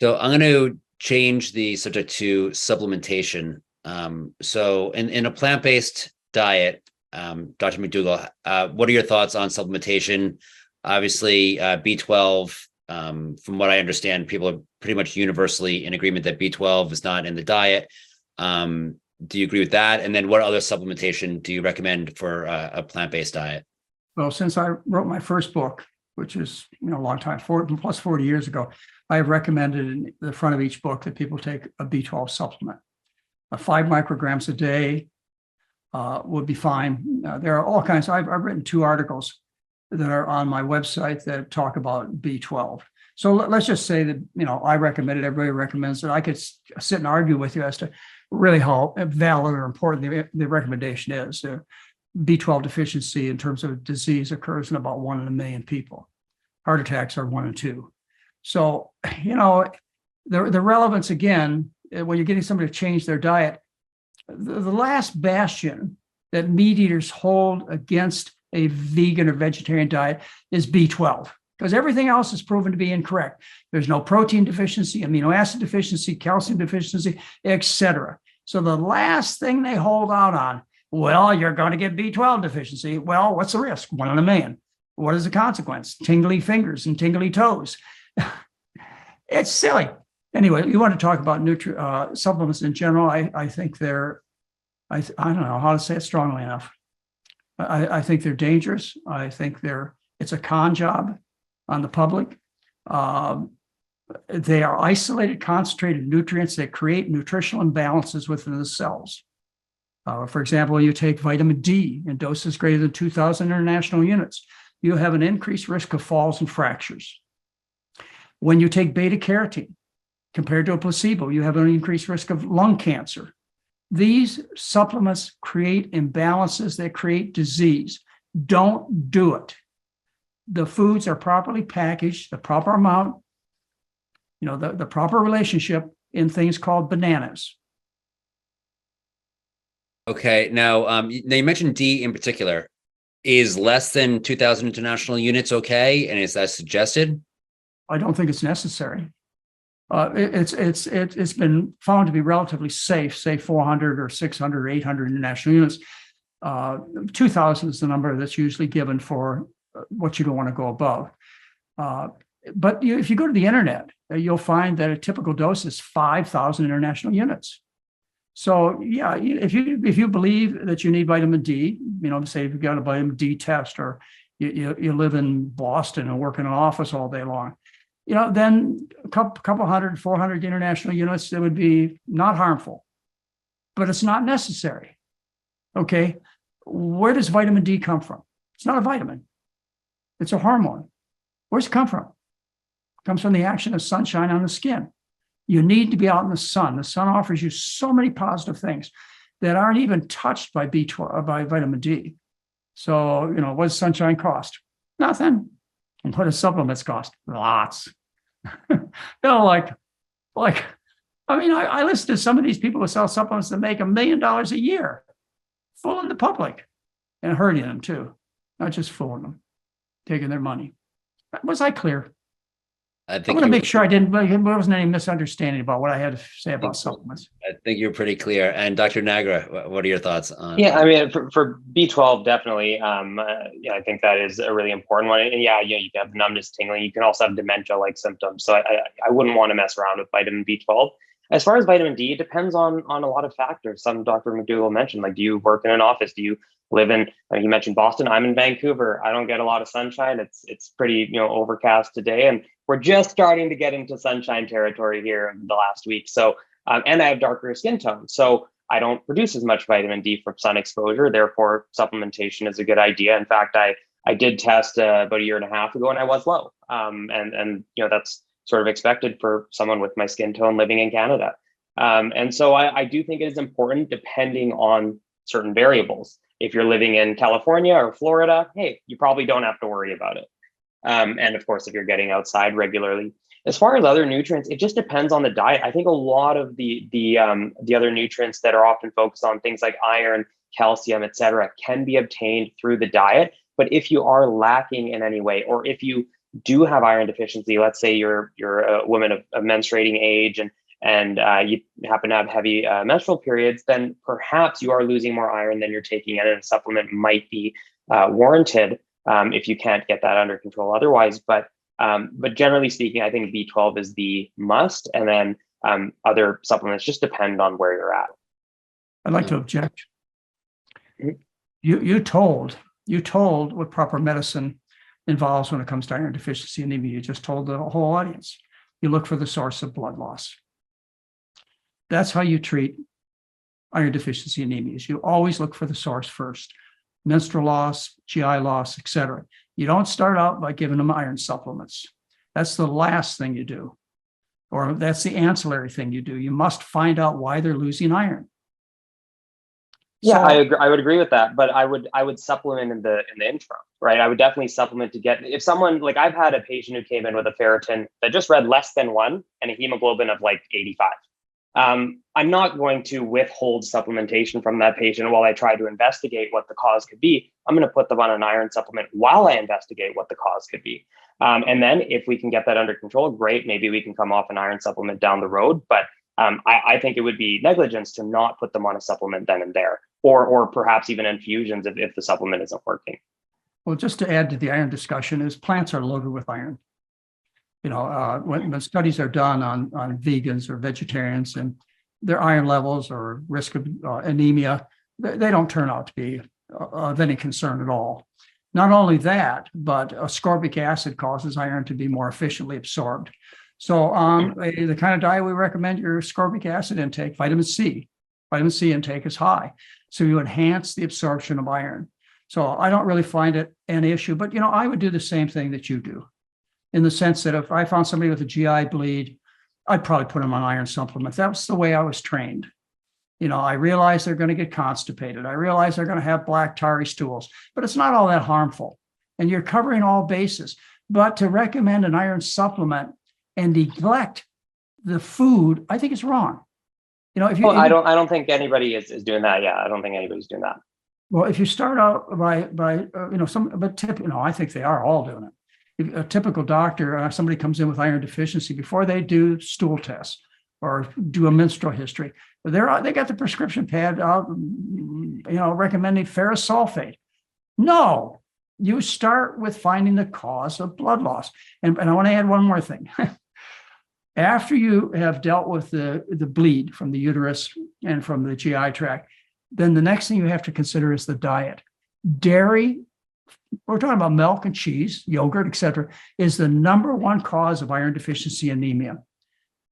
So I'm going to change the subject to supplementation. So in a plant-based diet, Dr. McDougall, what are your thoughts on supplementation? Obviously, B12, from what I understand, people are pretty much universally in agreement that B12 is not in the diet. Do you agree with that? And then what other supplementation do you recommend for a plant-based diet? Well, since I wrote my first book, which is a long time, 40 years ago, I have recommended in the front of each book that people take a B12 supplement. 5 micrograms a day would be fine. There are all kinds. I've written 2 articles that are on my website that talk about B12. So let's just say that I recommend it. Everybody recommends it. I could sit and argue with you as to really how valid or important the recommendation is. B12 deficiency in terms of disease occurs in about 1 in a million people. Heart attacks are 1 in 2. So, the relevance, again, when you're getting somebody to change their diet, the last bastion that meat eaters hold against a vegan or vegetarian diet is B12, because everything else is proven to be incorrect. There's no protein deficiency, amino acid deficiency, calcium deficiency, etc. So the last thing they hold out on, well, you're going to get B12 deficiency. Well, what's the risk? 1 in a million. What is the consequence? Tingly fingers and tingly toes. It's silly. Anyway, you want to talk about supplements in general. I think they're, I don't know how to say it strongly enough. I think they're dangerous. I think it's a con job on the public. They are isolated, concentrated nutrients that create nutritional imbalances within the cells. For example, you take vitamin D in doses greater than 2,000 international units, you have an increased risk of falls and fractures. When you take beta carotene compared to a placebo, you have an increased risk of lung cancer. These supplements create imbalances that create disease. Don't do it. The foods are properly packaged, the proper amount, the proper relationship in things called bananas. Okay. Now you mentioned D in particular. Is less than 2,000 international units okay? And is that suggested? I don't think it's necessary. It's been found to be relatively safe, say 400 or 600 or 800 international units. 2,000 is the number that's usually given for what you don't want to go above. But if you go to the internet, you'll find that a typical dose is 5,000 international units. So yeah, if you believe that you need vitamin D, say if you've got a vitamin D test, or you live in Boston and work in an office all day long, then a couple 100, 400 international units, that would be not harmful, but it's not necessary. Okay, where does vitamin D come from? It's not a vitamin. It's a hormone. Where's it come from? It comes from the action of sunshine on the skin. You need to be out in the sun. The sun offers you so many positive things that aren't even touched by B12, by vitamin D. So, what does sunshine cost? Nothing. And what does supplements cost? Lots. I listen to some of these people who sell supplements that make $1 million a year, fooling the public and hurting them too, not just fooling them, taking their money. Was I clear? I want to make sure there wasn't any misunderstanding about what I had to say about supplements. I think you're pretty clear. And Dr. Nagra, what are your thoughts on? Yeah, I mean, for B12, definitely. I think that is a really important one. And you can have numbness, tingling. You can also have dementia-like symptoms. So I wouldn't want to mess around with vitamin B12. As far as vitamin D, it depends on a lot of factors. Some Dr. McDougall mentioned, like, do you work in an office? Do you live in, you mentioned Boston. I'm in Vancouver. I don't get a lot of sunshine. It's pretty, overcast today. And we're just starting to get into sunshine territory here in the last week. So, and I have darker skin tone. So I don't produce as much vitamin D from sun exposure. Therefore, supplementation is a good idea. In fact, I did test about 1.5 years ago, and I was low. And that's sort of expected for someone with my skin tone living in Canada. And so I do think it is important, depending on certain variables. If you're living in California or Florida, hey, you probably don't have to worry about it. And of course, if you're getting outside regularly. As far as other nutrients, it just depends on the diet. I think a lot of the other nutrients that are often focused on, things like iron, calcium, et cetera, can be obtained through the diet. But if you are lacking in any way, or if you do have iron deficiency, let's say you're a woman of menstruating age and you happen to have heavy menstrual periods, then perhaps you are losing more iron than you're taking, and a supplement might be warranted if you can't get that under control otherwise. But generally speaking, I think B12 is the must, and then other supplements just depend on where you're at. I'd like to object. You told what proper medicine involves when it comes to iron deficiency anemia. You just told the whole audience. You look for the source of blood loss. That's how you treat iron deficiency anemias. You always look for the source first. Menstrual loss, GI loss, etc. You don't start out by giving them iron supplements. That's the last thing you do, or that's the ancillary thing you do. You must find out why they're losing iron. Yeah, So, I agree. I would agree with that, but I would supplement in the interim, right? I would definitely supplement to get, if someone, like I've had a patient who came in with a ferritin that just read less than 1 and a hemoglobin of like 85. I'm not going to withhold supplementation from that patient while I try to investigate what the cause could be. I'm going to put them on an iron supplement while I investigate what the cause could be. And then if we can get that under control, great. Maybe we can come off an iron supplement down the road. But I think it would be negligence to not put them on a supplement then and there, or perhaps even infusions if the supplement isn't working. well, just to add to the iron discussion, is plants are loaded with iron. You know, when studies are done on vegans or vegetarians and their iron levels or risk of anemia, they don't turn out to be of any concern at all. Not only that, but ascorbic acid causes iron to be more efficiently absorbed. So the kind of diet we recommend, your ascorbic acid intake, vitamin C intake is high. So you enhance the absorption of iron. So I don't really find it an issue, but you know, I would do the same thing that you do, in the sense that if I found somebody with a GI bleed, I'd probably put them on iron supplements. That was the way I was trained. You know, I realize they're going to get constipated. I realize they're going to have black tarry stools, but it's not all that harmful. And you're covering all bases. But to recommend an iron supplement and neglect the food, I think it's wrong. You know, if you, well, I don't think anybody is doing that. Yeah, I don't think anybody's doing that. Well, if you start out by you know, I think they are all doing it. If a typical doctor, somebody comes in with iron deficiency, before they do stool tests or do a menstrual history, they got the prescription pad, you know, recommending ferrous sulfate. No, you start with finding the cause of blood loss. And I want to add one more thing. After you have dealt with the bleed from the uterus and from the GI tract, then the next thing you have to consider is the diet. Dairy, we're talking about milk and cheese, yogurt, et cetera, is the #1 cause of iron deficiency anemia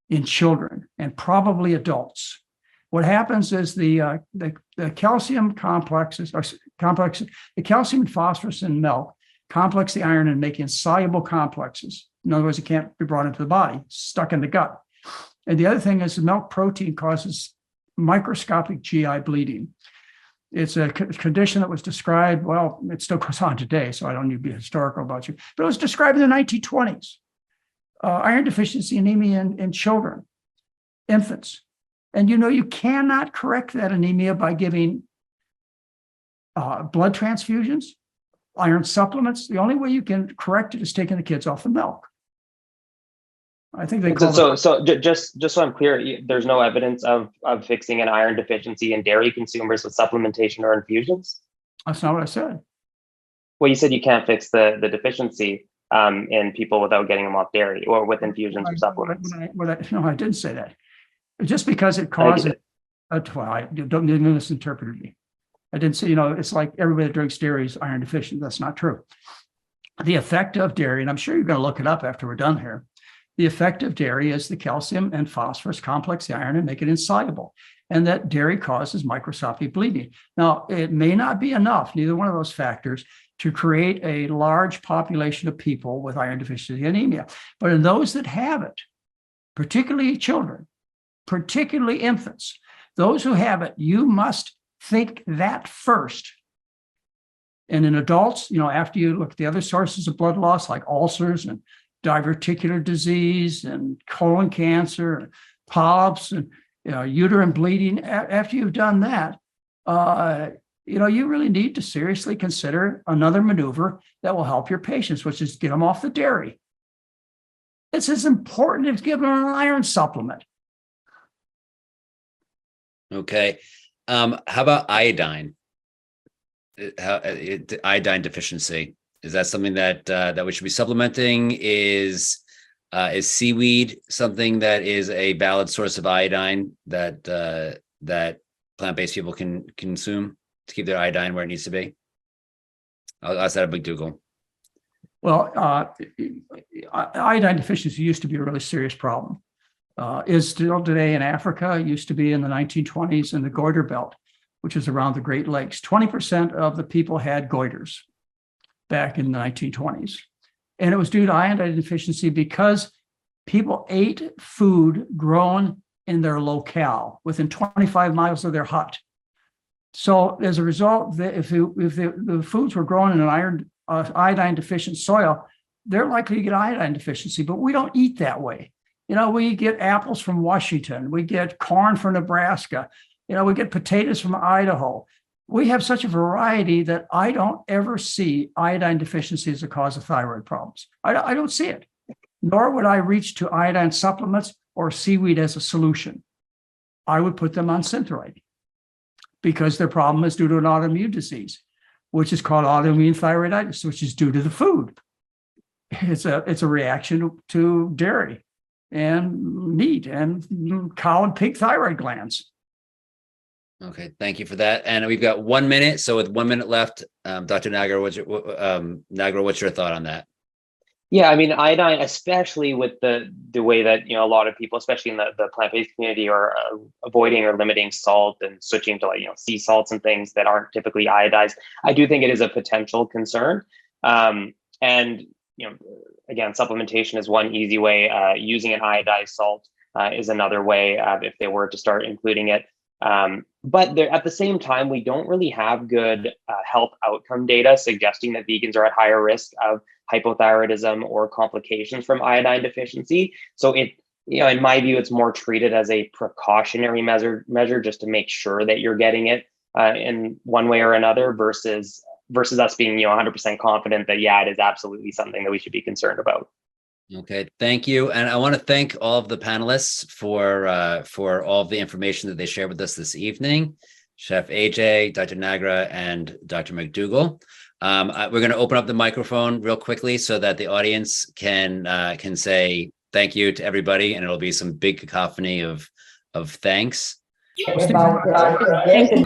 in children and probably adults. What happens is the calcium complexes, the calcium and phosphorus in milk complex the iron and make insoluble complexes. In other words, it can't be brought into the body, it's stuck in the gut. And the other thing is the milk protein causes microscopic GI bleeding. It's a condition that was described, well, it still goes on today, so I don't need to be historical about you, but it was described in the 1920s. Iron deficiency anemia in children, infants. And you know, you cannot correct that anemia by giving blood transfusions, iron supplements. The only way you can correct it is taking the kids off the milk. I think they call so just so I'm clear, there's no evidence of fixing an iron deficiency in dairy consumers with supplementation or infusions? That's not what I said. Well, you said you can't fix the deficiency in people without getting them off dairy or with infusions or supplements. No, I didn't say that. Just because it causes, don't misinterpret me. I didn't say, you know, it's like everybody that drinks dairy is iron deficient. That's not true. The effect of dairy, and I'm sure you're going to look it up after we're done here. The effect of dairy is the calcium and phosphorus complex the iron and make it insoluble. And that dairy causes microscopic bleeding. Now, it may not be enough, neither one of those factors, to create a large population of people with iron deficiency anemia. But in those that have it, particularly children, particularly infants, those who have it, you must think that first. And in adults, you know, after you look at the other sources of blood loss, like ulcers and diverticular disease and colon cancer, and polyps and uterine bleeding, after you've done that, you really need to seriously consider another maneuver that will help your patients, which is get them off the dairy. It's as important as giving them an iron supplement. Okay. How about iodine? Iodine deficiency. Is that something that we should be supplementing? Is seaweed something that is a valid source of iodine that plant-based people can consume to keep their iodine where it needs to be? I'll ask that of McDougall. Well, iodine deficiency used to be a really serious problem. Is still today in Africa. It used to be in the 1920s in the goiter belt, which is around the Great Lakes. 20% of the people had goiters back in the 1920s. And it was due to iodine deficiency because people ate food grown in their locale within 25 miles of their hut. So as a result, if the foods were grown in an iodine deficient soil, they're likely to get iodine deficiency, but we don't eat that way. We get apples from Washington, we get corn from Nebraska, we get potatoes from Idaho. We have such a variety that I don't ever see iodine deficiency as a cause of thyroid problems. I don't see it, nor would I reach to iodine supplements or seaweed as a solution. I would put them on Synthroid because their problem is due to an autoimmune disease, which is called autoimmune thyroiditis, which is due to the food. It's a reaction to dairy and meat and cow and pig thyroid glands. Okay, thank you for that. And we've got 1 minute. So with 1 minute left, Dr. Nagar, what's your thought on that? Yeah, I mean, iodine, especially with the way that, a lot of people, especially in the plant-based community, are avoiding or limiting salt and switching to sea salts and things that aren't typically iodized. I do think it is a potential concern. And again, supplementation is one easy way. Using an iodized salt is another way if they were to start including it. But at the same time, we don't really have good health outcome data suggesting that vegans are at higher risk of hypothyroidism or complications from iodine deficiency. So in my view, it's more treated as a precautionary measure just to make sure that you're getting it in one way or another versus us being 100% confident that it is absolutely something that we should be concerned about. Okay, thank you. And I want to thank all of the panelists for all of the information that they shared with us this evening. Chef AJ, Dr. Nagra, and Dr. McDougall. We're going to open up the microphone real quickly so that the audience can say thank you to everybody, and it'll be some big cacophony of thanks. Thank you.